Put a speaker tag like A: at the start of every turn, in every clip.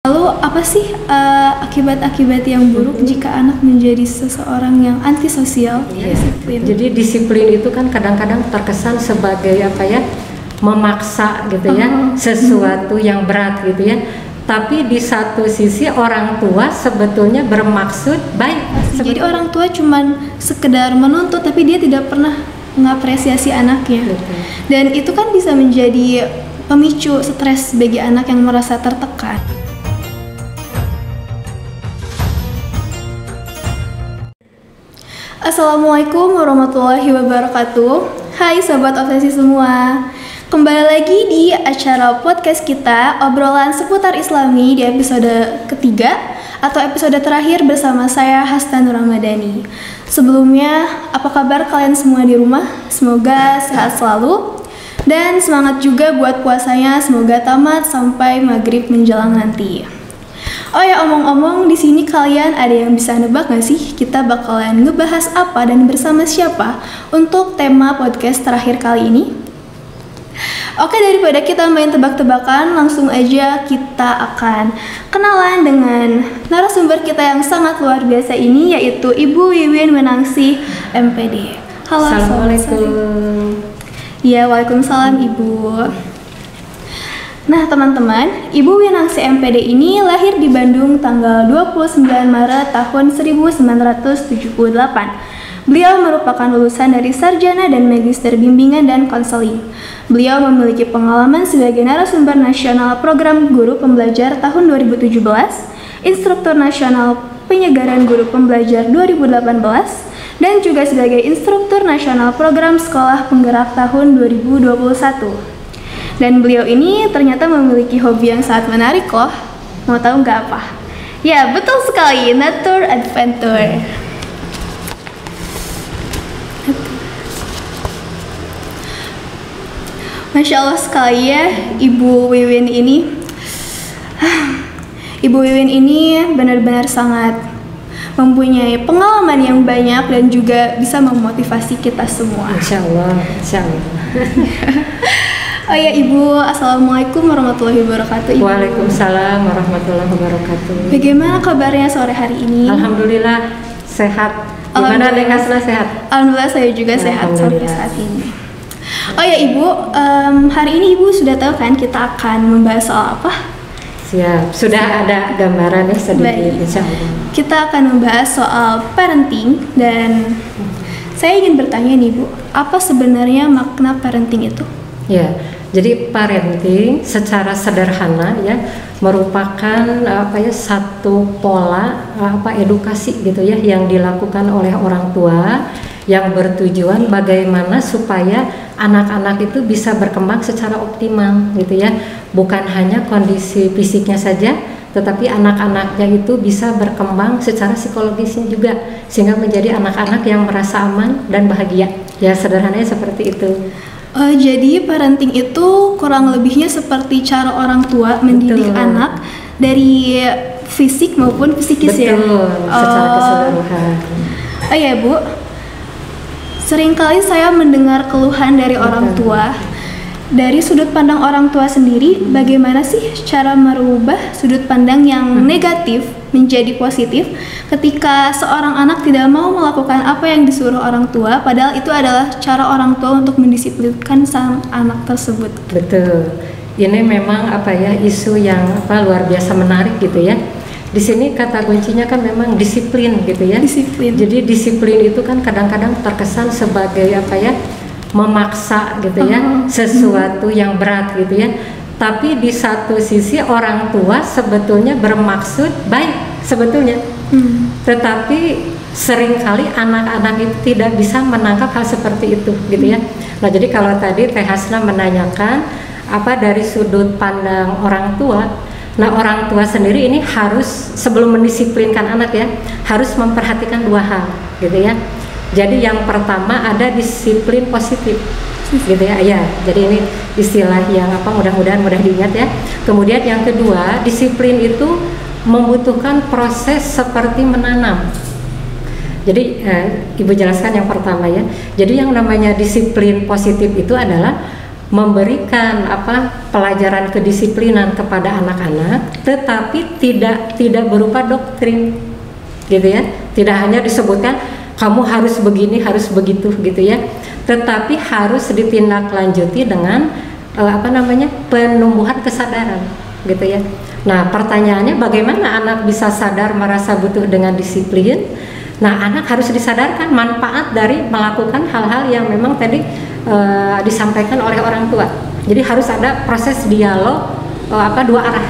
A: Lalu apa sih akibat-akibat yang buruk jika anak menjadi seseorang yang antisosial, disiplin?
B: Jadi disiplin itu kan kadang-kadang terkesan sebagai memaksa gitu ya, sesuatu yang berat gitu ya. Tapi di satu sisi orang tua sebetulnya bermaksud baik.
A: Jadi orang tua cuman sekedar menuntut tapi dia tidak pernah mengapresiasi anaknya.
B: Betul.
A: Dan itu kan bisa menjadi pemicu stres bagi anak yang merasa tertekan. Assalamualaikum warahmatullahi wabarakatuh. Hai Sobat Obsesi semua. Kembali lagi di acara podcast kita, obrolan seputar Islami di episode ketiga atau episode terakhir bersama saya Hasnanur Ramadhani. Sebelumnya, apa kabar kalian semua di rumah? Semoga sehat selalu dan semangat juga buat puasanya, semoga tamat sampai maghrib menjelang nanti. Oh ya, omong-omong, di sini kalian ada yang bisa nebak gak sih kita bakalan ngebahas apa dan bersama siapa untuk tema podcast terakhir kali ini? Oke, daripada kita main tebak-tebakan, langsung aja kita akan kenalan dengan narasumber kita yang sangat luar biasa ini, yaitu Ibu Wiwin Wenangsih, MPD. Halo,
B: Assalamualaikum.
A: Ya, waalaikumsalam Ibu. Nah teman-teman, Ibu Wenangsih MPD ini lahir di Bandung tanggal 29 Maret tahun 1978. Beliau merupakan lulusan dari Sarjana dan Magister Bimbingan dan Konseling. Beliau memiliki pengalaman sebagai narasumber nasional program guru pembelajar tahun 2017, instruktur nasional penyegaran guru pembelajar 2018, dan juga sebagai instruktur nasional program sekolah penggerak tahun 2021. Dan beliau ini ternyata memiliki hobi yang sangat menarik loh. Mau tahu nggak apa? Ya, betul sekali, nature adventure. Masya Allah sekali ya, Ibu Wiwin ini. Ibu Wiwin ini benar-benar sangat mempunyai pengalaman yang banyak dan juga bisa memotivasi kita semua.
B: Insya Allah, insya Allah.
A: Oh ya Ibu, Assalamualaikum warahmatullahi wabarakatuh Ibu.
B: Waalaikumsalam warahmatullahi wabarakatuh.
A: Bagaimana kabarnya sore hari ini?
B: Alhamdulillah sehat. Gimana Dek Hasna, sehat?
A: Alhamdulillah saya juga sehat sampai saat ini. Oh ya Ibu, hari ini Ibu sudah tahu kan kita akan membahas soal apa?
B: Siap, sudah ada gambaran ya sedikit. Insya Allah.
A: Kita akan membahas soal parenting dan saya ingin bertanya nih Bu, apa sebenarnya makna parenting itu?
B: Ya, jadi parenting secara sederhana ya merupakan satu pola edukasi gitu ya yang dilakukan oleh orang tua yang bertujuan bagaimana supaya anak-anak itu bisa berkembang secara optimal gitu ya. Bukan hanya kondisi fisiknya saja, tetapi anak-anaknya itu bisa berkembang secara psikologisnya juga sehingga menjadi anak-anak yang merasa aman dan bahagia. Ya, sederhananya seperti itu.
A: Jadi parenting itu kurang lebihnya seperti cara orang tua mendidik anak dari fisik maupun psikis.
B: Betul, ya? Secara keseluruhan. Oh
A: ya Bu, seringkali saya mendengar keluhan dari orang tua. Dari sudut pandang orang tua sendiri, bagaimana sih cara merubah sudut pandang yang negatif menjadi positif ketika seorang anak tidak mau melakukan apa yang disuruh orang tua, padahal itu adalah cara orang tua untuk mendisiplinkan sang anak tersebut.
B: Betul. Ini memang isu yang luar biasa menarik gitu ya. Di sini kata kuncinya kan memang disiplin gitu ya.
A: Disiplin. Jadi
B: disiplin itu kan kadang-kadang terkesan sebagai memaksa gitu ya, sesuatu yang berat gitu ya. Tapi di satu sisi orang tua sebetulnya bermaksud baik sebetulnya. Tetapi seringkali anak-anak itu tidak bisa menangkap hal seperti itu gitu ya. Nah, jadi kalau tadi Teh Hasna menanyakan dari sudut pandang orang tua, nah orang tua sendiri ini harus sebelum mendisiplinkan anak ya, harus memperhatikan dua hal gitu ya. Jadi yang pertama ada disiplin positif gitu ya. Ya, jadi ini istilah yang mudah-mudahan mudah diingat ya. Kemudian yang kedua, disiplin itu membutuhkan proses seperti menanam. Jadi Ibu jelaskan yang pertama ya. Jadi yang namanya disiplin positif itu adalah memberikan pelajaran kedisiplinan kepada anak-anak, tetapi tidak berupa doktrin, gitu ya. Tidak hanya disebutkan kamu harus begini, harus begitu, gitu ya. Tetapi harus ditindaklanjuti dengan penumbuhan kesadaran, gitu ya. Nah, pertanyaannya bagaimana anak bisa sadar merasa butuh dengan disiplin? Nah, anak harus disadarkan manfaat dari melakukan hal-hal yang memang tadi disampaikan oleh orang tua. Jadi harus ada proses dialog dua arah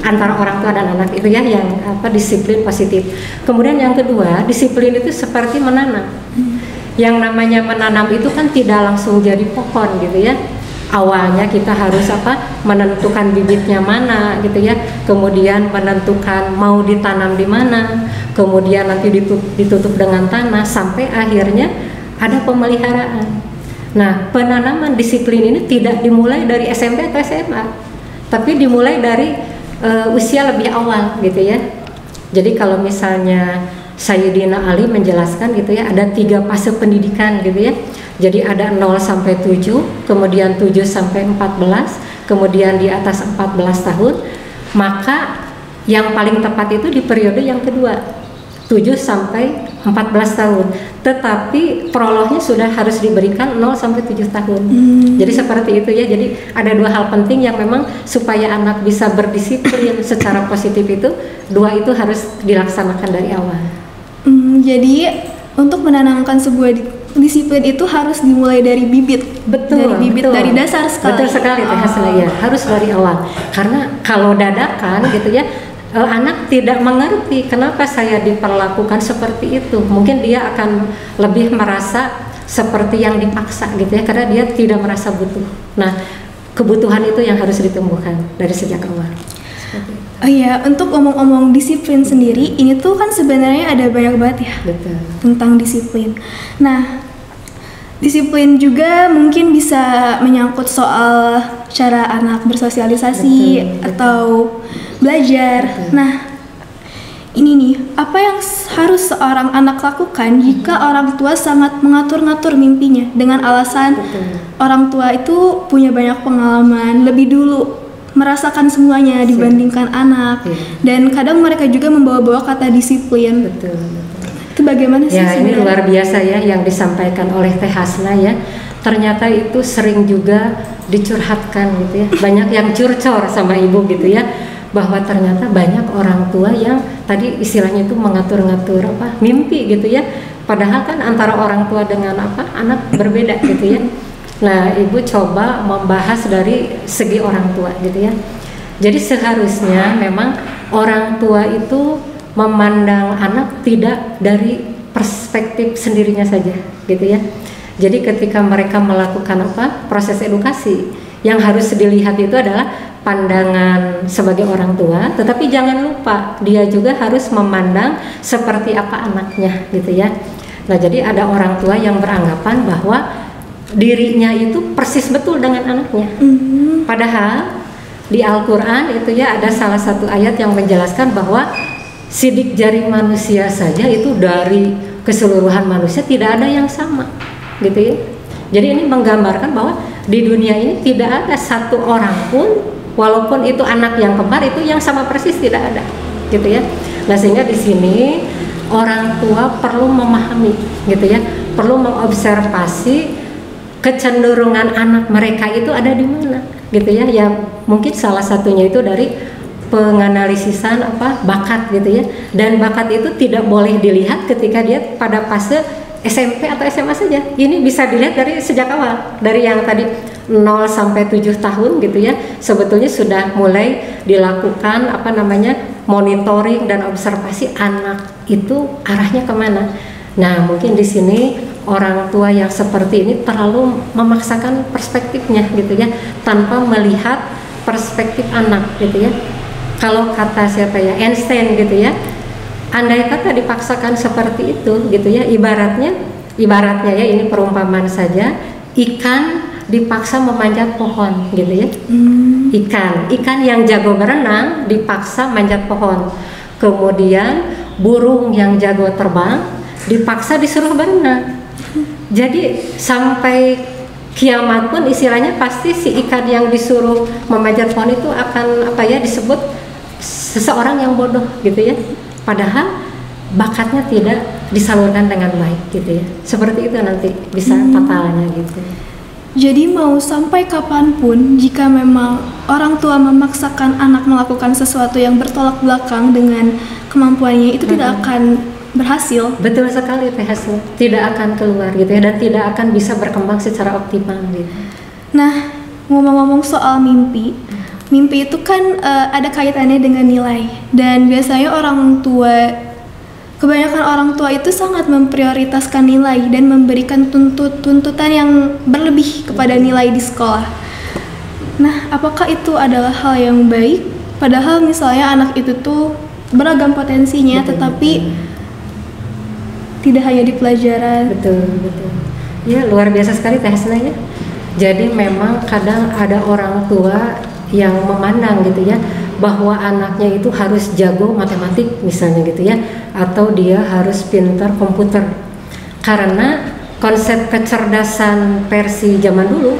B: antara orang tua dan anak, itu ya yang disiplin positif. Kemudian yang kedua, disiplin itu seperti menanam. Yang namanya menanam itu kan tidak langsung jadi pohon, gitu ya. Awalnya kita harus menentukan bibitnya mana, gitu ya. Kemudian menentukan mau ditanam di mana, kemudian nanti ditutup dengan tanah sampai akhirnya ada pemeliharaan. Nah, penanaman disiplin ini tidak dimulai dari SMP atau SMA, tapi dimulai dari usia lebih awal, gitu ya. Jadi kalau misalnya Sayyidina Ali menjelaskan, gitu ya, ada 3 fase pendidikan, gitu ya. Jadi ada 0 sampai 7, kemudian 7 sampai 14, kemudian di atas 14 tahun. Maka yang paling tepat itu di periode yang kedua, 7 sampai 14 tahun. Tetapi prolognya sudah harus diberikan 0 sampai 7 tahun. Jadi seperti itu ya. Jadi ada 2 hal penting yang memang supaya anak bisa berdisiplin secara positif itu, 2 itu harus dilaksanakan dari awal.
A: Jadi untuk menanamkan sebuah disiplin itu harus dimulai dari bibit.
B: Betul,
A: dari bibit,
B: betul.
A: Dari dasar sekali.
B: Betul sekali Teh Hasna, ya. Harus dari awal. Karena kalau dadakan, gitu ya, anak tidak mengerti kenapa saya diperlakukan seperti itu. Mungkin dia akan lebih merasa seperti yang dipaksa, gitu ya, karena dia tidak merasa butuh. Nah, kebutuhan itu yang harus ditumbuhkan dari sejak awal.
A: Oh iya, untuk omong-omong disiplin sendiri, ini tuh kan sebenarnya ada banyak banget ya.
B: Betul.
A: Tentang disiplin. Nah, disiplin juga mungkin bisa menyangkut soal cara anak bersosialisasi,
B: betul.
A: Atau belajar. Betul. Nah, ini nih, apa yang harus seorang anak lakukan jika orang tua sangat mengatur-ngatur mimpinya dengan alasan orang tua itu punya banyak pengalaman, lebih dulu merasakan semuanya dibandingkan anak, dan kadang mereka juga membawa-bawa kata disiplin.
B: Betul.
A: Itu bagaimana sih?
B: Ya, ini luar biasa ya yang disampaikan oleh Teh Hasna ya. Ternyata itu sering juga dicurhatkan, gitu ya. Banyak yang curcor sama ibu, gitu ya, bahwa ternyata banyak orang tua yang tadi istilahnya itu mengatur-ngatur mimpi, gitu ya. Padahal kan antara orang tua dengan anak berbeda, gitu ya. Nah, ibu coba membahas dari segi orang tua, gitu ya. Jadi seharusnya memang orang tua itu memandang anak tidak dari perspektif sendirinya saja, gitu ya. Jadi ketika mereka melakukan proses edukasi, yang harus dilihat itu adalah pandangan sebagai orang tua, tetapi jangan lupa dia juga harus memandang seperti apa anaknya, gitu ya. Nah, jadi ada orang tua yang beranggapan bahwa dirinya itu persis betul dengan anaknya. Padahal di Al-Quran itu ya ada salah satu ayat yang menjelaskan bahwa sidik jari manusia saja itu dari keseluruhan manusia tidak ada yang sama, gitu ya. Jadi ini menggambarkan bahwa di dunia ini tidak ada satu orang pun, walaupun itu anak yang kembar, itu yang sama persis, tidak ada, gitu ya. Nah, sehingga di sini orang tua perlu memahami, gitu ya, perlu mengobservasi kecenderungan anak mereka itu ada di mana, gitu ya. Ya mungkin salah satunya itu dari penganalisisan bakat, gitu ya. Dan bakat itu tidak boleh dilihat ketika dia pada fase SMP atau SMA saja. Ini bisa dilihat dari sejak awal, dari yang tadi 0 sampai 7 tahun, gitu ya. Sebetulnya sudah mulai dilakukan monitoring dan observasi anak itu arahnya kemana. Nah, mungkin di sini orang tua yang seperti ini terlalu memaksakan perspektifnya, gitu ya, tanpa melihat perspektif anak, gitu ya. Kalau kata siapa ya, Einstein, gitu ya, andai kata dipaksakan seperti itu, gitu ya, ibaratnya ya, ini perumpamaan saja, ikan dipaksa memanjat pohon, gitu ya. Ikan yang jago berenang dipaksa manjat pohon, kemudian burung yang jago terbang dipaksa disuruh berenang. Jadi sampai kiamat pun istilahnya pasti si ikan yang disuruh memanjat pohon itu akan disebut seseorang yang bodoh gitu ya, padahal bakatnya tidak disalurkan dengan baik gitu ya, seperti itu nanti bisa fatalnya gitu.
A: Jadi mau sampai kapanpun jika memang orang tua memaksakan anak melakukan sesuatu yang bertolak belakang dengan kemampuannya, itu tidak akan berhasil.
B: Betul sekali Teh Hasna, tidak akan keluar gitu ya, dan tidak akan bisa berkembang secara optimal gitu.
A: Nah, ngomong-ngomong soal mimpi itu kan ada kaitannya dengan nilai, dan biasanya kebanyakan orang tua itu sangat memprioritaskan nilai dan memberikan tuntutan yang berlebih kepada nilai di sekolah. Nah, apakah itu adalah hal yang baik? Padahal misalnya anak itu tuh beragam potensinya, tetapi tidak hanya di pelajaran.
B: Betul. Ya, luar biasa sekali Teh Hasna ya. Jadi memang kadang ada orang tua yang memandang gitu ya, bahwa anaknya itu harus jago matematik misalnya gitu ya, atau dia harus pintar komputer. Karena konsep kecerdasan versi zaman dulu,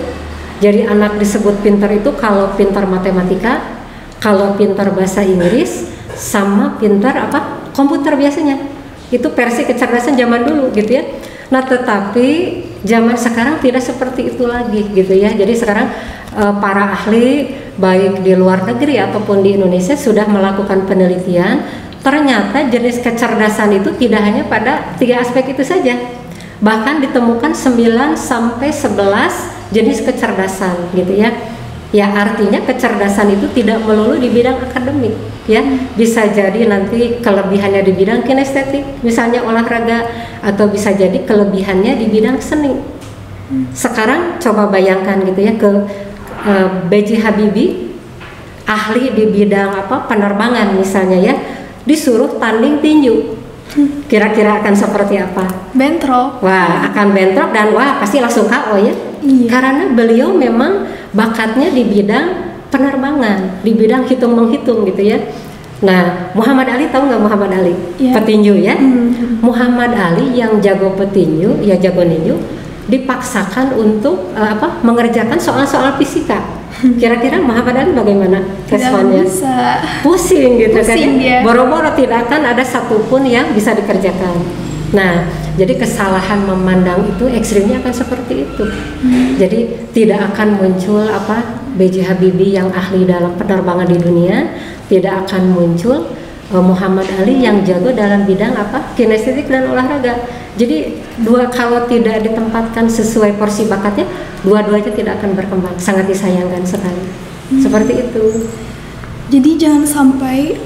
B: jadi anak disebut pintar itu kalau pintar matematika, kalau pintar bahasa Inggris, sama pintar komputer biasanya. Itu versi kecerdasan zaman dulu gitu ya. Nah, tetapi zaman sekarang tidak seperti itu lagi gitu ya. Jadi sekarang para ahli baik di luar negeri ataupun di Indonesia sudah melakukan penelitian, ternyata jenis kecerdasan itu tidak hanya pada 3 aspek itu saja. Bahkan ditemukan 9 sampai 11 jenis kecerdasan gitu ya. Ya, artinya kecerdasan itu tidak melulu di bidang akademik ya, bisa jadi nanti kelebihannya di bidang kinestetik misalnya olahraga, atau bisa jadi kelebihannya di bidang seni. Sekarang coba bayangkan gitu ya, ke B.J. Habibie, ahli di bidang penerbangan misalnya ya, disuruh tanding tinju, kira-kira akan seperti apa?
A: Bentrok.
B: Wah, akan bentrok dan pasti langsung KO ya. Iya. Karena beliau memang bakatnya di bidang penerbangan, di bidang hitung-menghitung gitu ya. Nah, Muhammad Ali, tahu nggak Muhammad Ali? Yeah. Petinju ya. Muhammad Ali yang jago petinju, ya jago ninju, dipaksakan untuk mengerjakan soal-soal fisika. Kira-kira Muhammad Ali bagaimana responnya?
A: Bisa.
B: Pusing gitu kan
A: ya.
B: Boro-boro tidak akan ada satupun yang bisa dikerjakan. Nah, jadi kesalahan memandang itu ekstrimnya akan seperti itu. Jadi tidak akan muncul B.J. Habibie yang ahli dalam penerbangan di dunia, tidak akan muncul Muhammad Ali yang jago dalam bidang kinestetik dan olahraga. Jadi kalau tidak ditempatkan sesuai porsi bakatnya, dua-duanya tidak akan berkembang. Sangat disayangkan sekali. Seperti itu.
A: Jadi jangan sampai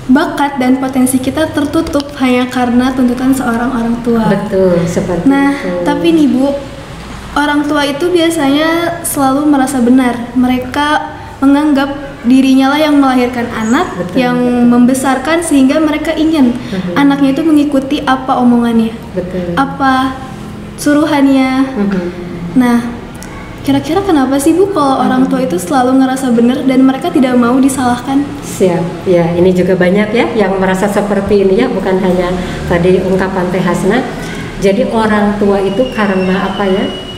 A: bakat dan potensi kita tertutup hanya karena tuntutan seorang orang tua.
B: Betul, seperti itu.
A: Tapi nih Bu, orang tua itu biasanya selalu merasa benar. Mereka menganggap dirinya lah yang melahirkan anak, yang membesarkan, sehingga mereka ingin anaknya itu mengikuti apa omongannya, apa suruhannya. Nah, kira-kira kenapa sih Bu kalau orang tua itu selalu ngerasa benar dan mereka tidak mau disalahkan?
B: Siap, ya ini juga banyak ya yang merasa seperti ini ya, bukan hanya tadi ungkapan Teh Hasna. Jadi orang tua itu karena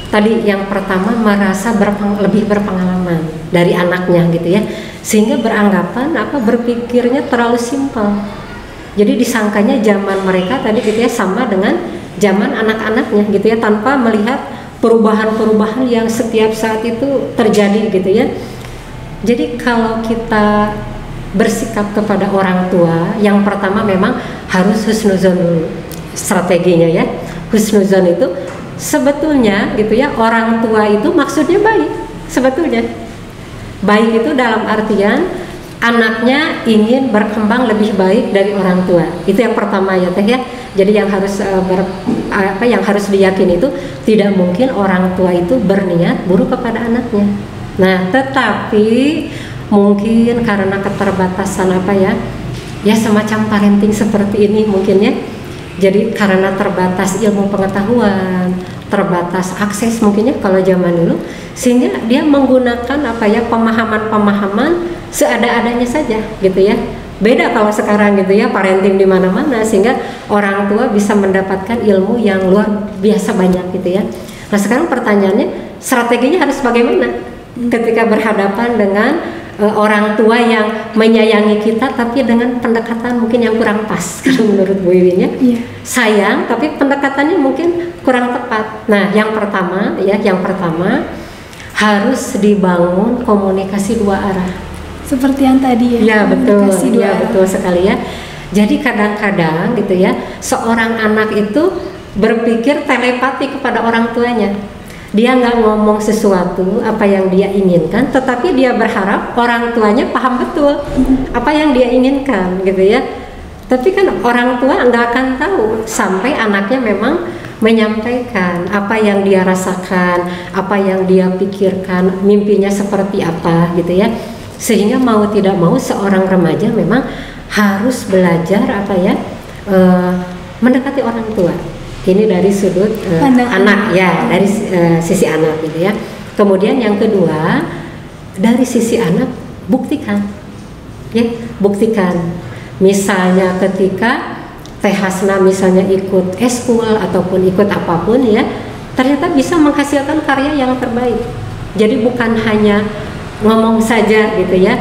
B: tadi yang pertama merasa lebih berpengalaman dari anaknya gitu ya, sehingga beranggapan berpikirnya terlalu simpel. Jadi disangkanya zaman mereka tadi gitu ya sama dengan zaman anak-anaknya gitu ya, tanpa melihat perubahan-perubahan yang setiap saat itu terjadi gitu ya. Jadi kalau kita bersikap kepada orang tua, yang pertama memang harus husnuzon dulu strateginya ya. Husnuzon itu sebetulnya gitu ya, orang tua itu maksudnya baik sebetulnya. Baik itu dalam artian anaknya ingin berkembang lebih baik dari orang tua. Itu yang pertama ya Teh ya. Jadi yang harus yang harus diyakini itu tidak mungkin orang tua itu berniat buruk kepada anaknya. Nah, tetapi mungkin karena keterbatasan ya semacam parenting seperti ini mungkin ya. Jadi karena terbatas ilmu pengetahuan, terbatas akses mungkin ya kalau zaman dulu, sehingga dia menggunakan pemahaman-pemahaman seada-adanya saja gitu ya. Beda kalau sekarang gitu ya, parenting di mana-mana, sehingga orang tua bisa mendapatkan ilmu yang luar biasa banyak gitu ya. Nah sekarang pertanyaannya, strateginya harus bagaimana ketika berhadapan dengan orang tua yang menyayangi kita tapi dengan pendekatan mungkin yang kurang pas kalau menurut Bu Iwin ya. Sayang tapi pendekatannya mungkin kurang tepat. Nah yang pertama harus dibangun komunikasi dua arah.
A: Seperti yang tadi ya.
B: Betul sekali ya. Jadi kadang-kadang gitu ya, seorang anak itu berpikir telepati kepada orang tuanya. Dia nggak ngomong sesuatu apa yang dia inginkan, tetapi dia berharap orang tuanya paham betul apa yang dia inginkan gitu ya. Tapi kan orang tua nggak akan tahu sampai anaknya memang menyampaikan apa yang dia rasakan, apa yang dia pikirkan, mimpinya seperti apa gitu ya. Sehingga mau tidak mau seorang remaja memang harus belajar mendekati orang tua. Ini dari sudut anak ya, dari sisi anak gitu ya. Kemudian yang kedua, dari sisi anak buktikan. Misalnya ketika Teh Hasna misalnya ikut eskul ataupun ikut apapun ya, ternyata bisa menghasilkan karya yang terbaik. Jadi bukan hanya ngomong saja gitu ya.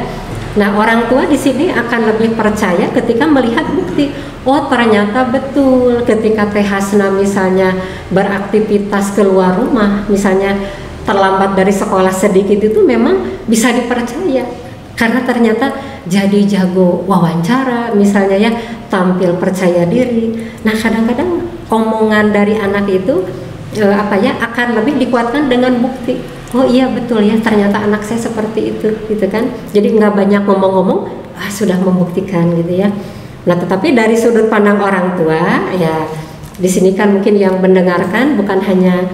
B: Nah, orang tua di sini akan lebih percaya ketika melihat bukti. Oh, ternyata betul ketika Teh Hasna misalnya beraktivitas keluar rumah, misalnya terlambat dari sekolah sedikit itu memang bisa dipercaya. Karena ternyata jadi jago wawancara misalnya ya, tampil percaya diri. Nah, kadang-kadang omongan dari anak itu akan lebih dikuatkan dengan bukti. Oh iya betul ya, ternyata anak saya seperti itu gitu kan. Jadi nggak banyak ngomong-ngomong, sudah membuktikan gitu ya. Nah tetapi dari sudut pandang orang tua ya, di sini kan mungkin yang mendengarkan bukan hanya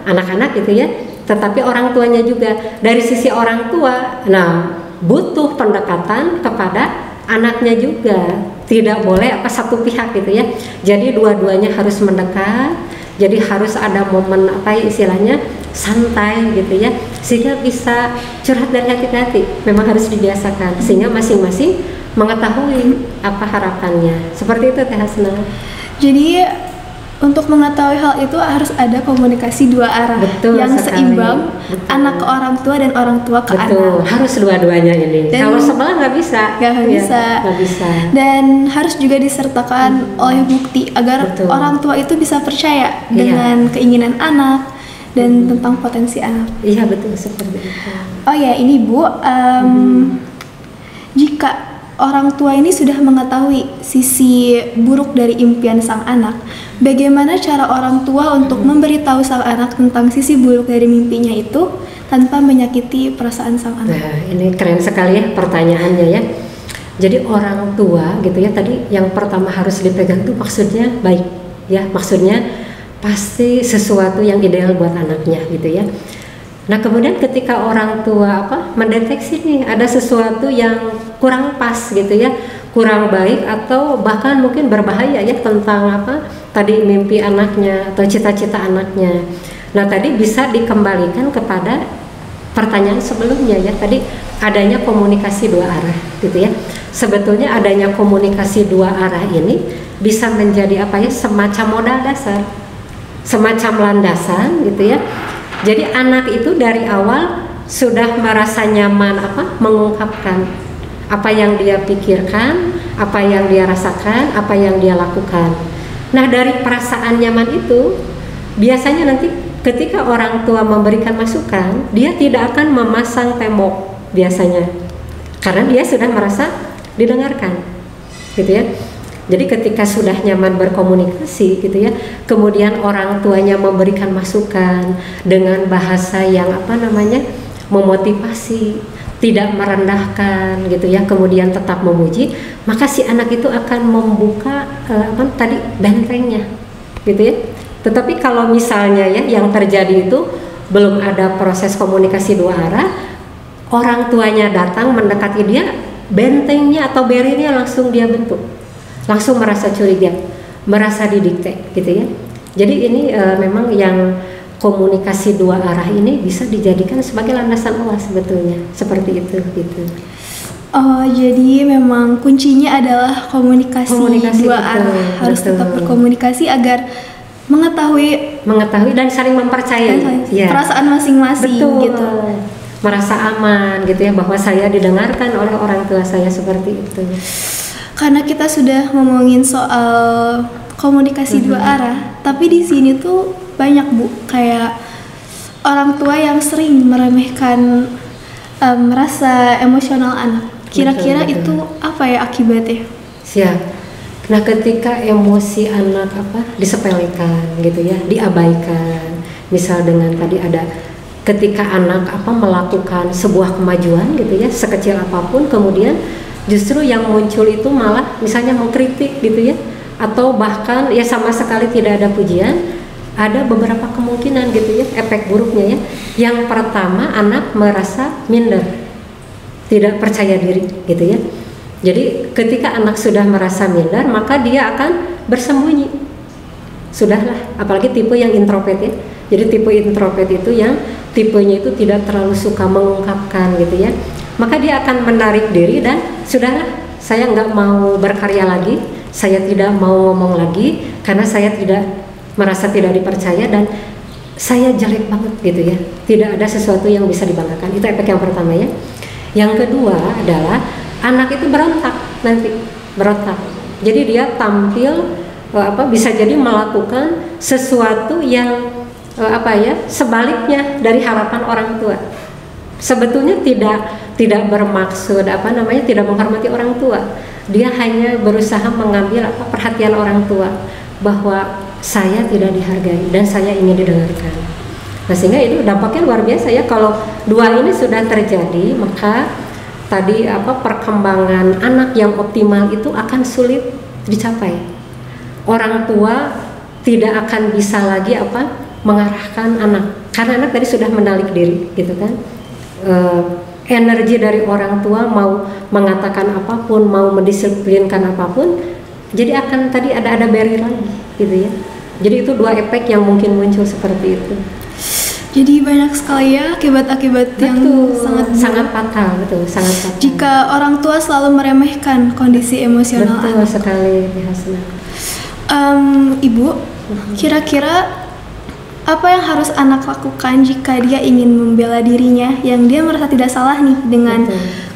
B: anak-anak gitu ya, tetapi orang tuanya juga. Dari sisi orang tua, nah butuh pendekatan kepada anaknya juga. Tidak boleh satu pihak gitu ya. Jadi dua-duanya harus mendekat. Jadi harus ada momen istilahnya santai gitu ya, sehingga bisa curhat dari hati ke hati. Memang harus dibiasakan sehingga masing-masing mengetahui apa harapannya. Seperti itu Teh Hasna.
A: Jadi untuk mengetahui hal itu harus ada komunikasi dua arah yang seimbang, anak ke orang tua dan orang tua ke anak.
B: Harus dua-duanya ini. Kalau sebelah nggak bisa.
A: Nggak bisa. Dan harus juga disertakan oleh bukti agar orang tua itu bisa percaya dengan keinginan anak dan tentang potensi anak.
B: Iya betul seperti itu.
A: Oh ya ini Bu, jika orang tua ini sudah mengetahui sisi buruk dari impian sang anak, bagaimana cara orang tua untuk memberitahu sang anak tentang sisi buruk dari mimpinya itu tanpa menyakiti perasaan sang anak?
B: Nah, ini keren sekali ya pertanyaannya ya. Jadi orang tua gitu ya, tadi yang pertama harus dipegang tuh maksudnya baik ya, maksudnya pasti sesuatu yang ideal buat anaknya gitu ya. Nah kemudian ketika orang tua mendeteksi nih ada sesuatu yang kurang pas gitu ya, kurang baik atau bahkan mungkin berbahaya ya tentang tadi mimpi anaknya atau cita-cita anaknya. Nah tadi bisa dikembalikan kepada pertanyaan sebelumnya ya, tadi adanya komunikasi dua arah gitu ya. Sebetulnya adanya komunikasi dua arah ini bisa menjadi semacam modal dasar, semacam landasan gitu ya. Jadi anak itu dari awal sudah merasa nyaman mengungkapkan apa yang dia pikirkan, apa yang dia rasakan, apa yang dia lakukan. Nah dari perasaan nyaman itu biasanya nanti ketika orang tua memberikan masukan, dia tidak akan memasang tembok biasanya, karena dia sudah merasa didengarkan gitu ya. Jadi ketika sudah nyaman berkomunikasi gitu ya, kemudian orang tuanya memberikan masukan dengan bahasa yang memotivasi, tidak merendahkan gitu ya, kemudian tetap memuji, maka si anak itu akan membuka bentengnya gitu ya. Tetapi kalau misalnya ya yang terjadi itu belum ada proses komunikasi dua arah, orang tuanya datang mendekati dia, bentengnya atau barriernya langsung dia bentuk, langsung merasa curiga, merasa didikte gitu ya. Jadi ini memang yang komunikasi dua arah ini bisa dijadikan sebagai landasan awal sebetulnya, seperti itu gitu.
A: Oh jadi memang kuncinya adalah komunikasi dua arah, harus tetap berkomunikasi agar mengetahui
B: dan saling mempercayai ya.
A: Perasaan masing-masing.
B: Betul.
A: Gitu.
B: Merasa aman gitu ya, bahwa saya didengarkan oleh orang tua saya, seperti itu.
A: Karena kita sudah ngomongin soal komunikasi dua arah, tapi di sini tuh banyak Bu kayak orang tua yang sering meremehkan rasa emosional anak. Kira-kira
B: Betul.
A: itu apa ya akibatnya?
B: Siap. Nah, ketika emosi anak disepelekan gitu ya, diabaikan. Misal dengan tadi ada ketika anak melakukan sebuah kemajuan gitu ya, sekecil apapun, kemudian justru yang muncul itu malah misalnya mengkritik gitu ya, atau bahkan ya sama sekali tidak ada pujian. Ada beberapa kemungkinan gitu ya, efek buruknya ya. Yang pertama, anak merasa minder, tidak percaya diri gitu ya. Jadi ketika anak sudah merasa minder, maka dia akan bersembunyi. Sudahlah, apalagi tipe yang introvert ya. Jadi tipe introvert itu yang tipenya itu tidak terlalu suka mengungkapkan gitu ya. Maka dia akan menarik diri dan sudahlah, saya nggak mau berkarya lagi, saya tidak mau ngomong lagi karena saya merasa tidak dipercaya dan saya jelek banget gitu ya. Tidak ada sesuatu yang bisa dibanggakan. Itu efek yang pertama ya. Yang kedua adalah anak itu berontak nanti, berontak. Jadi dia tampil bisa jadi melakukan sesuatu yang sebaliknya dari harapan orang tua. Sebetulnya tidak bermaksud tidak menghormati orang tua. Dia hanya berusaha mengambil perhatian orang tua, bahwa saya tidak dihargai dan saya ingin didengarkan. Nah, sehingga itu dampaknya luar biasa ya. Kalau dua ini sudah terjadi, maka tadi perkembangan anak yang optimal itu akan sulit dicapai. Orang tua tidak akan bisa lagi mengarahkan anak, karena anak tadi sudah menarik diri gitu kan. Energi dari orang tua mau mengatakan apapun, mau mendisiplinkan apapun, jadi akan tadi ada barrier lagi gitu ya. Jadi itu dua efek yang mungkin muncul seperti itu.
A: Jadi banyak sekali ya akibat-akibat yang
B: sangat fatal, betul, sangat fatal.
A: Jika orang tua selalu meremehkan kondisi emosional
B: betul
A: anak.
B: Sekali, Hasna.
A: Ibu, kira-kira apa yang harus anak lakukan jika dia ingin membela dirinya yang dia merasa tidak salah nih dengan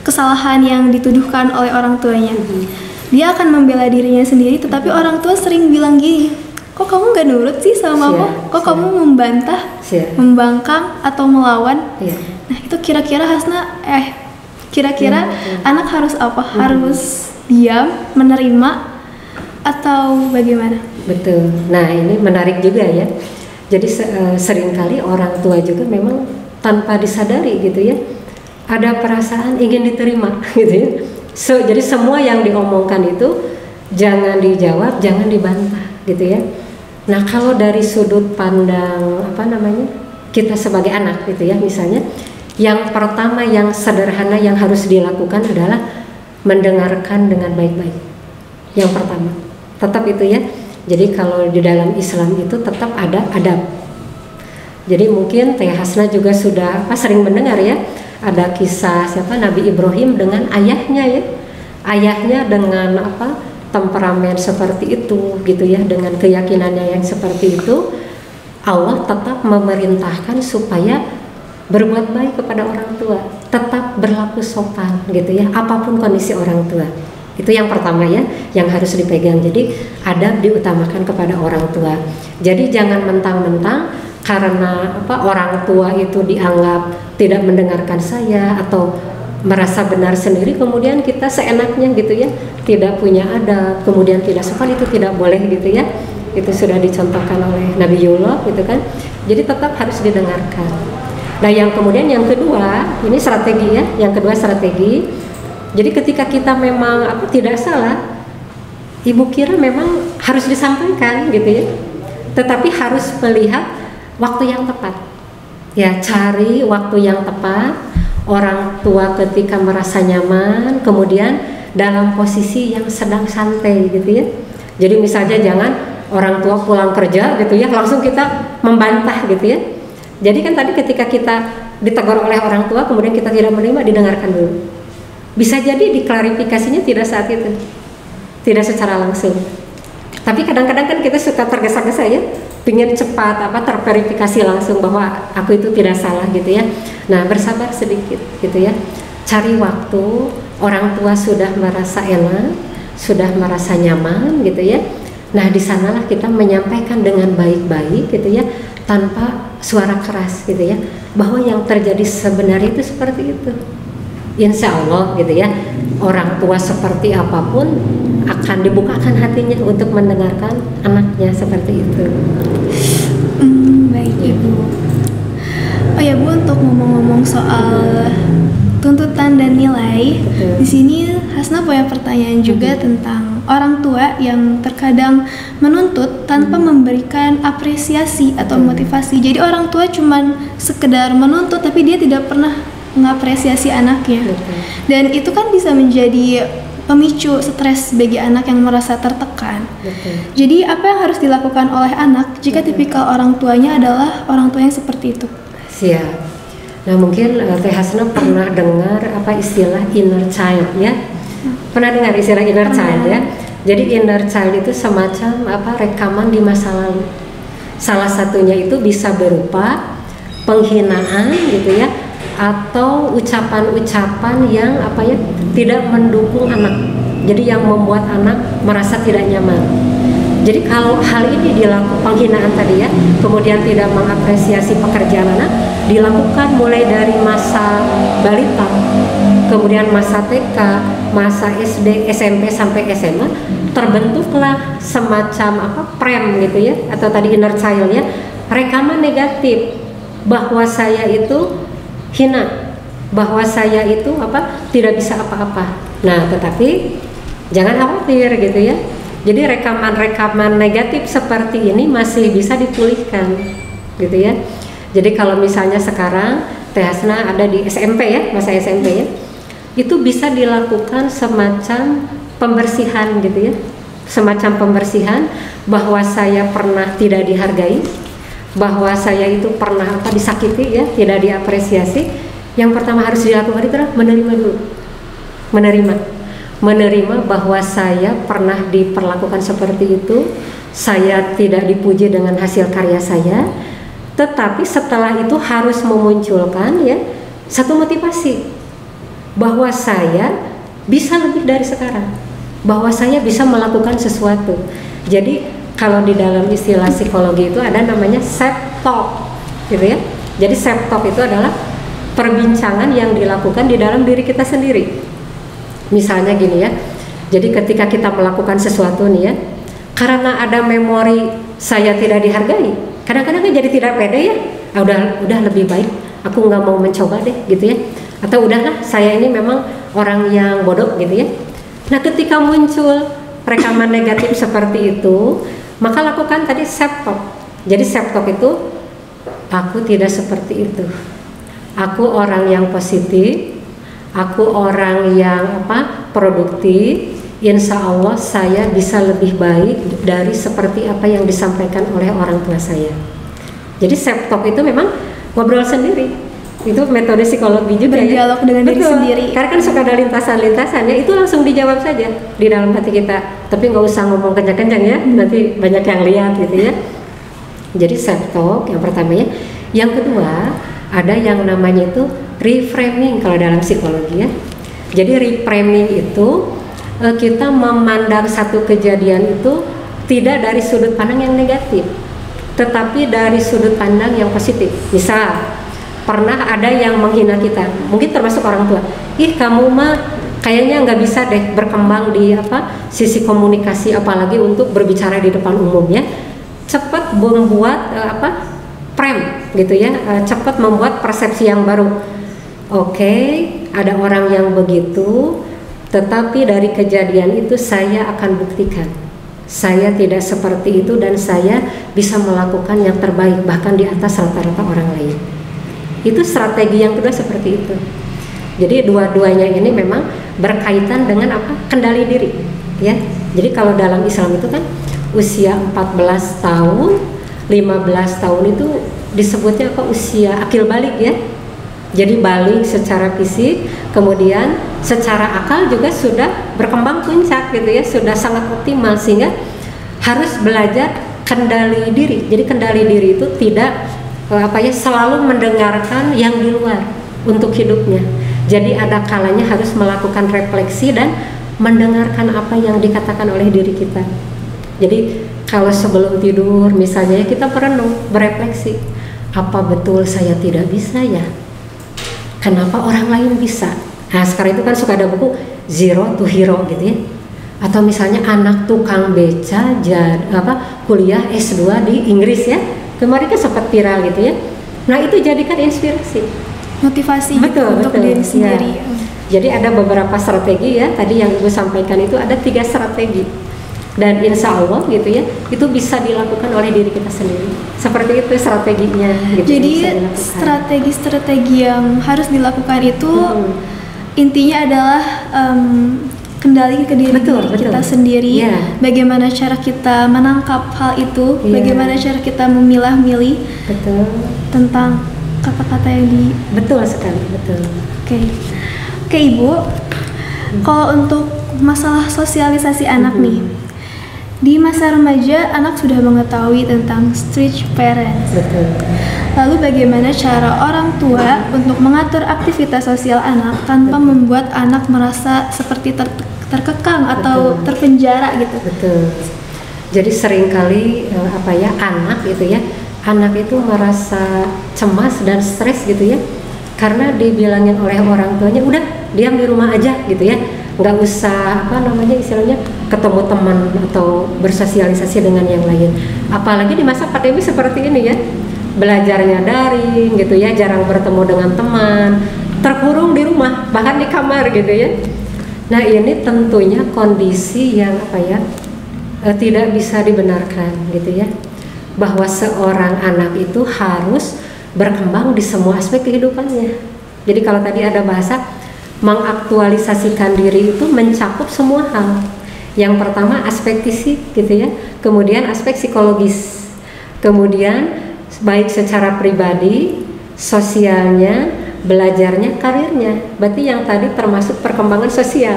A: kesalahan yang dituduhkan oleh orang tuanya? Dia akan membela dirinya sendiri, tetapi orang tua sering bilang gini, kok kamu gak nurut sih sama mama? Kok kamu membantah, membangkang atau melawan? Nah, itu kira-kira Hasna, kira-kira anak harus apa? Harus diam, menerima, atau bagaimana?
B: Betul. Nah, ini menarik juga ya. Jadi seringkali orang tua juga memang tanpa disadari gitu ya, ada perasaan ingin diterima gitu ya. Jadi semua yang diomongkan itu jangan dijawab, jangan dibantah gitu ya. Nah, kalau dari sudut pandang kita sebagai anak gitu ya, misalnya yang pertama yang sederhana yang harus dilakukan adalah mendengarkan dengan baik-baik. Yang pertama, tetap itu ya. Jadi kalau di dalam Islam itu tetap ada adab. Jadi mungkin Teh Hasna juga sudah sering mendengar ya, ada kisah Nabi Ibrahim dengan ayahnya ya. Ayahnya dengan temperamen seperti itu gitu ya, dengan keyakinannya yang seperti itu, Allah tetap memerintahkan supaya berbuat baik kepada orang tua, tetap berlaku sopan gitu ya, apapun kondisi orang tua. Itu yang pertama ya, yang harus dipegang. Jadi adab diutamakan kepada orang tua. Jadi jangan mentang-mentang karena orang tua itu dianggap tidak mendengarkan saya atau merasa benar sendiri, kemudian kita seenaknya gitu ya, tidak punya adab, kemudian tidak sopan, itu tidak boleh gitu ya. Itu sudah dicontohkan oleh Nabiullah gitu kan. Jadi tetap harus didengarkan. Nah, yang kemudian yang kedua, ini strategi ya. Yang kedua strategi. Jadi ketika kita memang tidak salah, ibu kira memang harus disampaikan gitu ya. Tetapi harus melihat waktu yang tepat. Ya, cari waktu yang tepat. Orang tua ketika merasa nyaman, kemudian dalam posisi yang sedang santai gitu ya. Jadi misalnya jangan orang tua pulang kerja gitu ya, langsung kita membantah gitu ya. Jadi kan tadi ketika kita ditegur oleh orang tua, kemudian kita tidak menerima, didengarkan dulu. Bisa jadi diklarifikasinya tidak saat itu, tidak secara langsung, Tapi kadang-kadang kan kita suka tergesa-gesa ya, pengen cepat terverifikasi langsung bahwa aku itu tidak salah gitu ya. Nah, bersabar sedikit gitu ya. Cari waktu, orang tua sudah merasa enak, sudah merasa nyaman gitu ya. Nah, di sanalah kita menyampaikan dengan baik-baik gitu ya, tanpa suara keras gitu ya, bahwa yang terjadi sebenarnya itu seperti itu. Insya Allah gitu ya, orang tua seperti apapun akan dibukakan hatinya untuk mendengarkan anaknya seperti itu.
A: Baik Ibu. Oh ya Bu, untuk ngomong-ngomong soal tuntutan dan nilai, di sini Hasna punya pertanyaan juga tentang orang tua yang terkadang menuntut tanpa memberikan apresiasi atau motivasi. Jadi orang tua cuman sekedar menuntut tapi dia tidak pernah mengapresiasi anaknya. Dan itu kan bisa menjadi pemicu stres bagi anak yang merasa tertekan. Jadi apa yang harus dilakukan oleh anak jika tipikal orang tuanya adalah orang tua yang seperti itu?
B: Siap. Nah, mungkin Teh Hasna pernah dengar istilah inner child ya? Pernah dengar istilah inner child ya? Jadi inner child itu semacam rekaman di masa lalu. Salah satunya itu bisa berupa penghinaan gitu ya, atau ucapan-ucapan yang tidak mendukung anak. Jadi yang membuat anak merasa tidak nyaman. Jadi kalau hal ini dilakukan, penghinaan tadi ya, kemudian tidak mengapresiasi pekerjaan anak, dilakukan mulai dari masa balita, kemudian masa TK, masa SD, SMP sampai SMA, terbentuklah semacam prem gitu ya, atau tadi inner child ya, rekaman negatif bahwa saya itu hina, bahwa saya itu tidak bisa apa-apa. Nah, tetapi jangan khawatir gitu ya. Jadi rekaman-rekaman negatif seperti ini masih bisa dipulihkan gitu ya. Jadi kalau misalnya sekarang Teh Hasna ada di SMP ya, masa SMP ya, itu bisa dilakukan semacam pembersihan gitu ya, semacam pembersihan bahwa saya pernah tidak dihargai, bahwa saya itu pernah disakiti ya, tidak diapresiasi. Yang pertama harus dilakukan itu adalah menerima dulu, menerima bahwa saya pernah diperlakukan seperti itu, saya tidak dipuji dengan hasil karya saya. Tetapi setelah itu harus memunculkan ya satu motivasi bahwa saya bisa lebih dari sekarang, bahwa saya bisa melakukan sesuatu. Jadi kalau di dalam istilah psikologi itu ada namanya self talk gitu ya. Jadi self talk itu adalah perbincangan yang dilakukan di dalam diri kita sendiri. Misalnya gini ya, jadi ketika kita melakukan sesuatu nih ya, karena ada memori saya tidak dihargai, kadang-kadang kan jadi tidak pede ya, udah lebih baik, aku nggak mau mencoba deh gitu ya, atau udahlah saya ini memang orang yang bodoh gitu ya. Nah, ketika muncul rekaman negatif seperti itu, maka lakukan tadi self talk. Jadi self talk itu, aku tidak seperti itu, aku orang yang positif, aku orang yang produktif, insya Allah saya bisa lebih baik dari seperti apa yang disampaikan oleh orang tua saya. Jadi self talk itu memang ngobrol sendiri, itu metode psikologi juga,
A: berdialog dengan diri sendiri.
B: Karena kan suka ada lintasan-lintasan ya, itu langsung dijawab saja di dalam hati kita, tapi nggak usah ngomong kencang-kencang ya, nanti banyak yang lihat gitu ya. Jadi self talk yang pertama ya. Yang kedua ada yang namanya itu reframing kalau dalam psikologi ya. Jadi reframing itu kita memandang satu kejadian itu tidak dari sudut pandang yang negatif, tetapi dari sudut pandang yang positif. Misal pernah ada yang menghina kita, mungkin termasuk orang tua, ih kamu mah kayaknya nggak bisa deh berkembang di sisi komunikasi, apalagi untuk berbicara di depan umum ya. Cepat membuat frame gitu ya, cepat membuat persepsi yang baru. Oke, ada orang yang begitu, tetapi dari kejadian itu saya akan buktikan saya tidak seperti itu dan saya bisa melakukan yang terbaik bahkan di atas rata-rata orang lain. Itu strategi yang kedua seperti itu. Jadi dua-duanya ini memang berkaitan dengan kendali diri ya. Jadi kalau dalam Islam itu kan usia 14 tahun, 15 tahun itu disebutnya usia akil balik ya. Jadi balik secara fisik, kemudian secara akal juga sudah berkembang puncak gitu ya, sudah sangat optimal, sehingga harus belajar kendali diri. Jadi kendali diri itu tidak selalu mendengarkan yang di luar untuk hidupnya. Jadi ada kalanya harus melakukan refleksi dan mendengarkan apa yang dikatakan oleh diri kita. Jadi kalau sebelum tidur misalnya kita merenung, berefleksi, apa betul saya tidak bisa ya? Kenapa orang lain bisa? Nah sekarang itu kan suka ada buku Zero to Hero gitu ya. Atau misalnya anak tukang beca kuliah S2 di Inggris ya. Kemarin kan sempat viral gitu ya. Nah itu jadikan inspirasi,
A: motivasi untuk
B: betul.
A: diri sendiri.
B: Ya. Jadi ada beberapa strategi ya, tadi yang Ibu sampaikan itu ada 3 strategi. Dan insya Allah gitu ya, itu bisa dilakukan oleh diri kita sendiri. Seperti itu strateginya gitu.
A: Jadi strategi-strategi yang harus dilakukan itu intinya adalah kendali ke diri kita sendiri. Yeah. Bagaimana cara kita menangkap hal itu, bagaimana cara kita memilah-milih tentang kata-kata yang di.
B: Betul sekali, betul.
A: Oke Ibu, kalau untuk masalah sosialisasi anak nih, di masa remaja anak sudah mengetahui tentang strict parents.
B: Betul.
A: Lalu bagaimana cara orang tua untuk mengatur aktivitas sosial anak tanpa membuat anak merasa seperti terkekang atau terpenjara gitu?
B: Betul. Jadi seringkali anak gitu ya, anak itu merasa cemas dan stres gitu ya, karena dibilangin oleh orang tuanya udah diam di rumah aja gitu ya, nggak usah istilahnya ketemu teman atau bersosialisasi dengan yang lain. Apalagi di masa pandemi seperti ini ya, belajarnya daring gitu ya, jarang bertemu dengan teman, terkurung di rumah bahkan di kamar gitu ya. Nah ini tentunya kondisi yang tidak bisa dibenarkan gitu ya, bahwa seorang anak itu harus berkembang di semua aspek kehidupannya. Jadi kalau tadi ada bahasa mengaktualisasikan diri itu mencakup semua hal. Yang pertama aspek fisik gitu ya, kemudian aspek psikologis, kemudian baik secara pribadi, sosialnya, belajarnya, karirnya. Berarti yang tadi termasuk perkembangan sosial.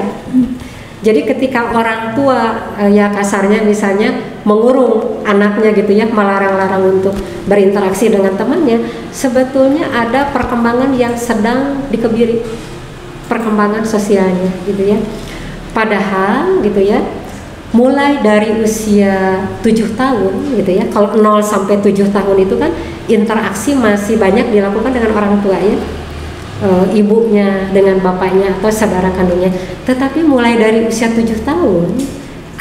B: Jadi ketika orang tua ya kasarnya misalnya mengurung anaknya gitu ya, melarang-larang untuk berinteraksi dengan temannya, sebetulnya ada perkembangan yang sedang dikebiri, perkembangan sosialnya gitu ya. Padahal gitu ya, mulai dari usia 7 tahun gitu ya, kalau 0 sampai 7 tahun itu kan interaksi masih banyak dilakukan dengan orang tua ya, ibunya dengan bapaknya atau saudara kandungnya. Tetapi mulai dari usia 7 tahun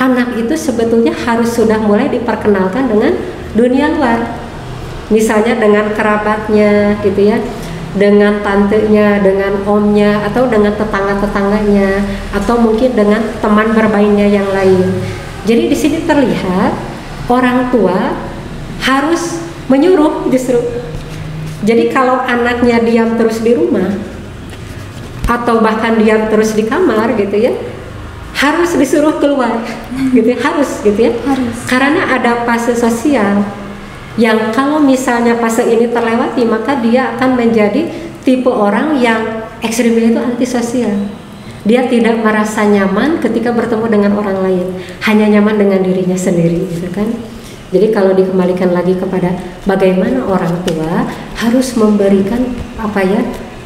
B: anak itu sebetulnya harus sudah mulai diperkenalkan dengan dunia luar, misalnya dengan kerabatnya gitu ya, dengan tantenya, dengan omnya, atau dengan tetangga-tetangganya, atau mungkin dengan teman bermainnya yang lain. Jadi di sini terlihat orang tua harus menyuruh justru. Jadi kalau anaknya diam terus di rumah atau bahkan diam terus di kamar gitu ya, harus disuruh keluar gitu ya, harus gitu ya.
A: Harus.
B: Karena ada fase sosial yang kalau misalnya fase ini terlewati, maka dia akan menjadi tipe orang yang ekstrimnya itu antisosial. Dia tidak merasa nyaman ketika bertemu dengan orang lain, hanya nyaman dengan dirinya sendiri gitu kan. Jadi kalau dikembalikan lagi kepada bagaimana orang tua harus memberikan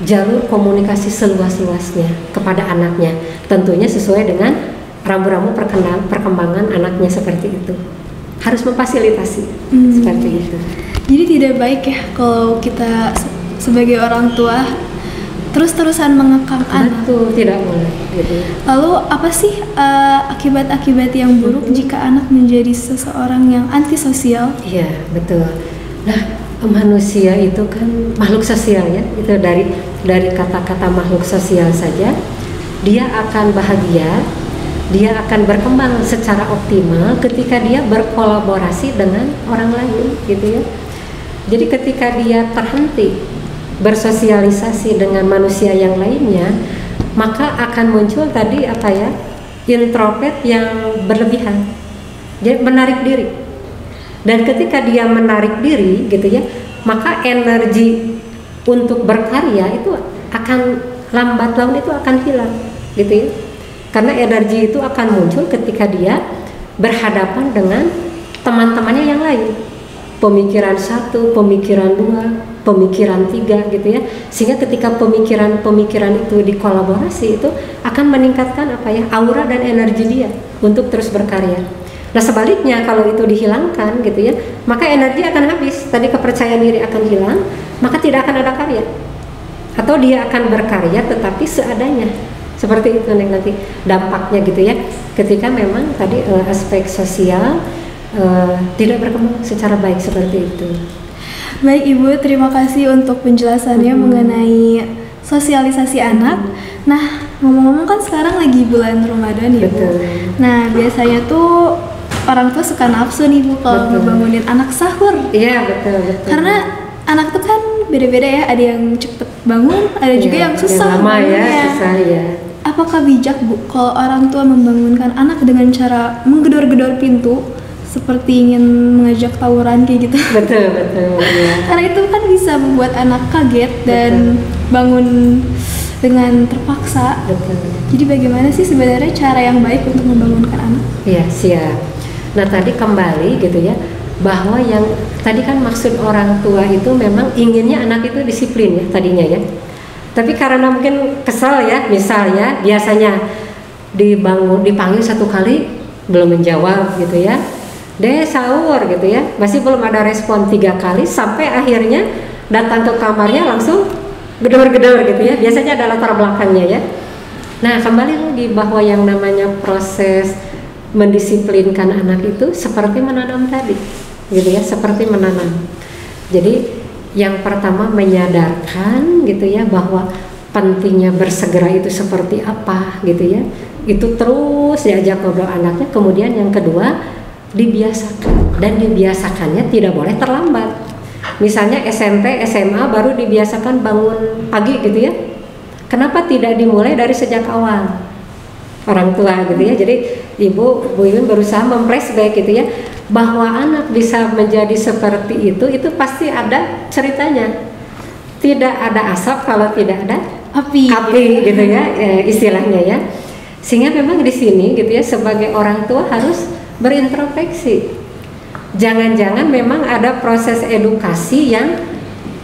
B: jalur komunikasi seluas-luasnya kepada anaknya, tentunya sesuai dengan rambu-rambu perkembangan anaknya seperti itu. Harus memfasilitasi seperti itu.
A: Jadi tidak baik ya kalau kita sebagai orang tua terus-terusan mengekang anak.
B: Betul, tidak boleh gitu.
A: Lalu apa sih akibat-akibat yang buruk jika anak menjadi seseorang yang antisosial?
B: Iya, betul. Nah, manusia itu kan makhluk sosial ya. Itu dari kata-kata makhluk sosial saja, dia akan bahagia, dia akan berkembang secara optimal ketika dia berkolaborasi dengan orang lain gitu ya. Jadi ketika dia terhenti bersosialisasi dengan manusia yang lainnya, maka akan muncul tadi introvert yang berlebihan, jadi menarik diri. Dan ketika dia menarik diri gitu ya, maka energi untuk berkarya itu akan lambat laun itu akan hilang gitu ya. Karena energi itu akan muncul ketika dia berhadapan dengan teman-temannya yang lain, pemikiran 1, pemikiran 2, pemikiran 3 gitu ya, sehingga ketika pemikiran-pemikiran itu dikolaborasi itu akan meningkatkan aura dan energi dia untuk terus berkarya. Nah sebaliknya kalau itu dihilangkan gitu ya, maka energi akan habis, tadi kepercayaan diri akan hilang, maka tidak akan ada karya, atau dia akan berkarya tetapi seadanya. Seperti itu nanti dampaknya gitu ya, ketika memang tadi aspek sosial tidak berkembang secara baik seperti itu.
A: Baik Ibu, terima kasih untuk penjelasannya mengenai sosialisasi anak. Nah, ngomong-ngomong kan sekarang lagi bulan Ramadan ya Bu. Nah, biasanya tuh orang tua suka nafsu nih Bu kalau ngebangunin anak sahur.
B: Iya betul.
A: Karena anak tuh kan beda-beda ya, ada yang cepet bangun, ada juga yang susah
B: lama ya, susah ya.
A: Apakah bijak Bu kalau orang tua membangunkan anak dengan cara menggedor-gedor pintu seperti ingin mengajak tawuran kayak gitu?
B: Betul ya.
A: Karena itu kan bisa membuat anak kaget dan bangun dengan terpaksa.
B: Betul.
A: Jadi bagaimana sih sebenarnya cara yang baik untuk membangunkan anak?
B: Iya, siap. Nah tadi kembali gitu ya, bahwa yang tadi kan maksud orang tua itu memang inginnya anak itu disiplin ya tadinya ya. Tapi karena mungkin kesal ya, misalnya biasanya dipanggil 1 kali belum menjawab gitu ya, sahur gitu ya, masih belum ada respon 3 kali, sampai akhirnya datang ke kamarnya langsung gedor-gedor gitu ya, biasanya ada latar belakangnya ya. Nah kembali lagi bahwa yang namanya proses mendisiplinkan anak itu seperti menanam tadi gitu ya, seperti menanam. Jadi yang pertama menyadarkan gitu ya bahwa pentingnya bersegera itu seperti apa gitu ya, itu terus diajak ngobrol anaknya. Kemudian yang kedua dibiasakan, dan dibiasakannya tidak boleh terlambat. Misalnya SMP, SMA baru dibiasakan bangun pagi gitu ya, kenapa tidak dimulai dari sejak awal orang tua gitu ya. Jadi Bu Iwin berusaha memflashback gitu ya, bahwa anak bisa menjadi seperti itu pasti ada ceritanya. Tidak ada asap kalau tidak ada api gitu ya, istilahnya ya. Sehingga memang di sini gitu ya, sebagai orang tua harus berintrospeksi. Jangan-jangan memang ada proses edukasi yang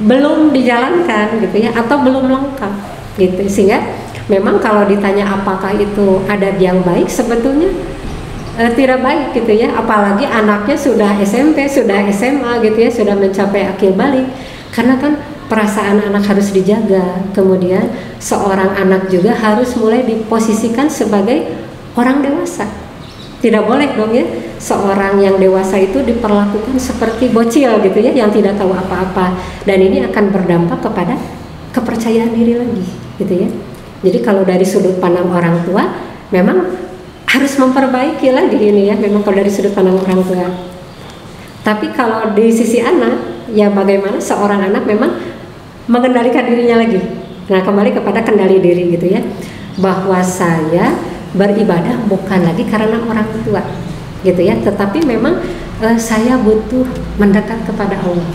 B: belum dijalankan gitu ya, atau belum lengkap gitu. Sehingga memang kalau ditanya apakah itu adab yang baik, sebetulnya tidak baik gitu ya. Apalagi anaknya sudah SMP, sudah SMA gitu ya, sudah mencapai akil balik. Karena kan perasaan anak harus dijaga. Kemudian seorang anak juga harus mulai diposisikan sebagai orang dewasa. Tidak boleh dong ya seorang yang dewasa itu diperlakukan seperti bocil gitu ya, yang tidak tahu apa-apa. Dan ini akan berdampak kepada kepercayaan diri lagi gitu ya. Jadi kalau dari sudut pandang orang tua memang harus memperbaiki lagi ini ya, memang kalau dari sudut pandang orang tua. Tapi kalau di sisi anak ya, bagaimana seorang anak memang mengendalikan dirinya lagi. Nah kembali kepada kendali diri gitu ya, bahwa saya beribadah bukan lagi karena orang tua gitu ya, tetapi memang saya butuh mendekat kepada Allah,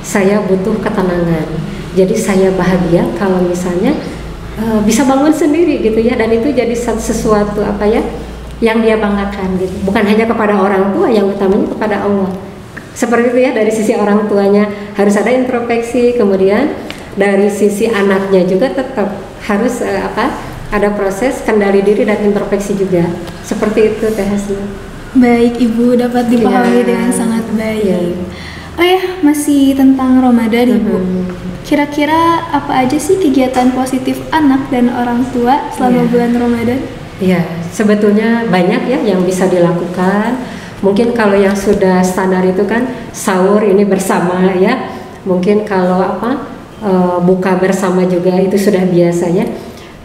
B: saya butuh ketenangan. Jadi saya bahagia kalau misalnya bisa bangun sendiri gitu ya, dan itu jadi sesuatu yang dia banggakan gitu, bukan hanya kepada orang tua, yang utamanya kepada Allah. Seperti itu ya, dari sisi orang tuanya harus ada introspeksi, kemudian dari sisi anaknya juga tetap harus ada proses kendali diri dan introspeksi juga. Seperti itu Teh Hasna.
A: Baik Ibu, dapat dipahami dengan sangat baik. Oh ya, masih tentang Ramadan Ibu. Kira-kira apa aja sih kegiatan positif anak dan orang tua selama bulan Ramadan?
B: Iya, sebetulnya banyak ya yang bisa dilakukan. Mungkin kalau yang sudah standar itu kan sahur ini bersama ya. Mungkin kalau buka bersama juga itu sudah biasa ya.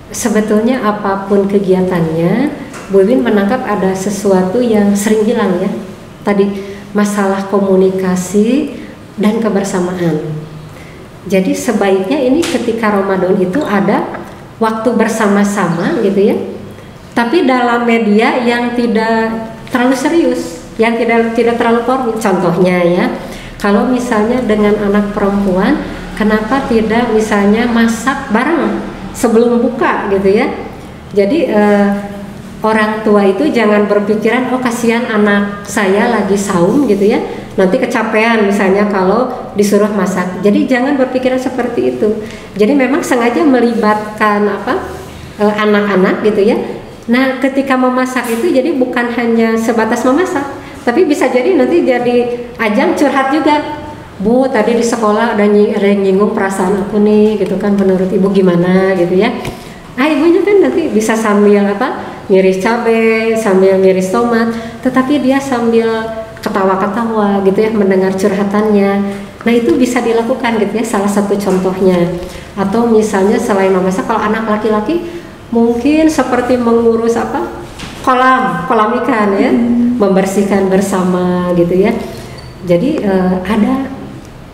B: Sebetulnya apapun kegiatannya, Bu Iwin menangkap ada sesuatu yang sering hilang ya. Tadi masalah komunikasi dan kebersamaan. Jadi sebaiknya ini ketika Ramadan itu ada waktu bersama-sama gitu ya. Tapi dalam media yang tidak terlalu serius, yang tidak terlalu formal. Contohnya ya, kalau misalnya dengan anak perempuan, kenapa tidak misalnya masak bareng sebelum buka gitu ya. Jadi orang tua itu jangan berpikiran oh kasihan anak saya lagi saum gitu ya, nanti kecapean misalnya kalau disuruh masak. Jadi jangan berpikiran seperti itu. Jadi memang sengaja melibatkan anak-anak gitu ya. Nah ketika memasak itu jadi bukan hanya sebatas memasak, tapi bisa jadi nanti jadi ajang curhat juga. Bu, tadi di sekolah ada yang nyinggung perasaan aku nih gitu kan, menurut ibu gimana gitu ya. Ibunya kan nanti bisa sambil ngiris cabai, sambil ngiris tomat, tetapi dia sambil ketawa-ketawa gitu ya, mendengar curhatannya. Nah itu bisa dilakukan gitu ya, salah satu contohnya. Atau misalnya selain memasak, kalau anak laki-laki mungkin seperti mengurus kolam ikan ya, membersihkan bersama gitu ya. Jadi ada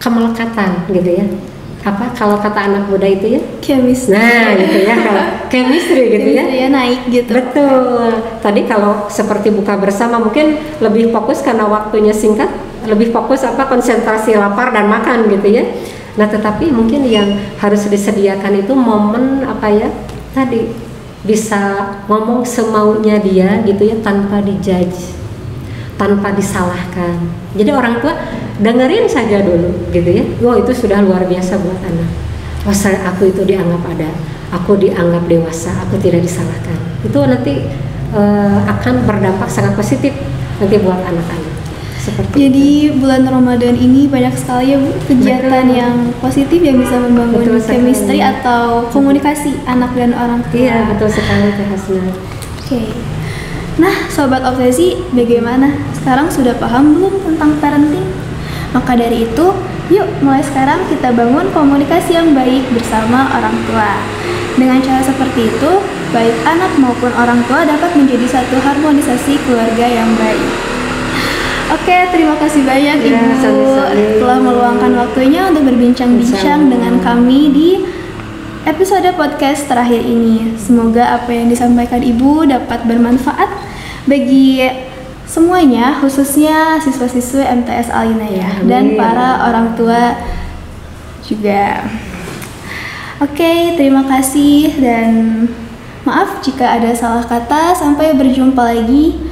B: kemelekatan gitu ya. Kalau kata anak muda itu ya?
A: Chemistry.
B: Nah gitu ya, chemistry gitu ya.
A: Ya naik gitu.
B: Betul. Tadi kalau seperti buka bersama mungkin lebih fokus karena waktunya singkat, lebih fokus konsentrasi lapar dan makan gitu ya. Nah tetapi mungkin yang harus disediakan itu momen tadi bisa ngomong semaunya dia gitu ya, tanpa dijudge, tanpa disalahkan. Jadi orang tua dengerin saja dulu gitu ya. Wow, itu sudah luar biasa buat anak. Oh, aku itu dianggap ada, aku dianggap dewasa, aku tidak disalahkan. Itu nanti akan berdampak sangat positif nanti buat anak-anak.
A: Jadi bulan Ramadan ini banyak sekali ya Bu kegiatan yang positif yang bisa membangun chemistry atau komunikasi anak dan orang tua.
B: Iya, betul sekali Teh Hasna.
A: Oke. Nah, Sobat Obsesi, bagaimana? Sekarang sudah paham belum tentang parenting? Maka dari itu, yuk mulai sekarang kita bangun komunikasi yang baik bersama orang tua. Dengan cara seperti itu, baik anak maupun orang tua dapat menjadi satu harmonisasi keluarga yang baik. Oke, terima kasih banyak Ibu telah meluangkan waktunya untuk berbincang-bincang dengan kami di episode podcast terakhir ini. Semoga apa yang disampaikan Ibu dapat bermanfaat bagi semuanya, khususnya siswa-siswi MTS Al-Inayah dan para orang tua juga. Oke, terima kasih dan maaf jika ada salah kata. Sampai berjumpa lagi.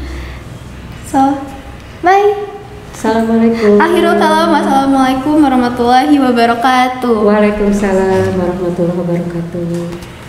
A: Bye.
B: Assalamualaikum.
A: Akhirul kalam. Assalamualaikum warahmatullahi wabarakatuh.
B: Waalaikumsalam warahmatullahi wabarakatuh.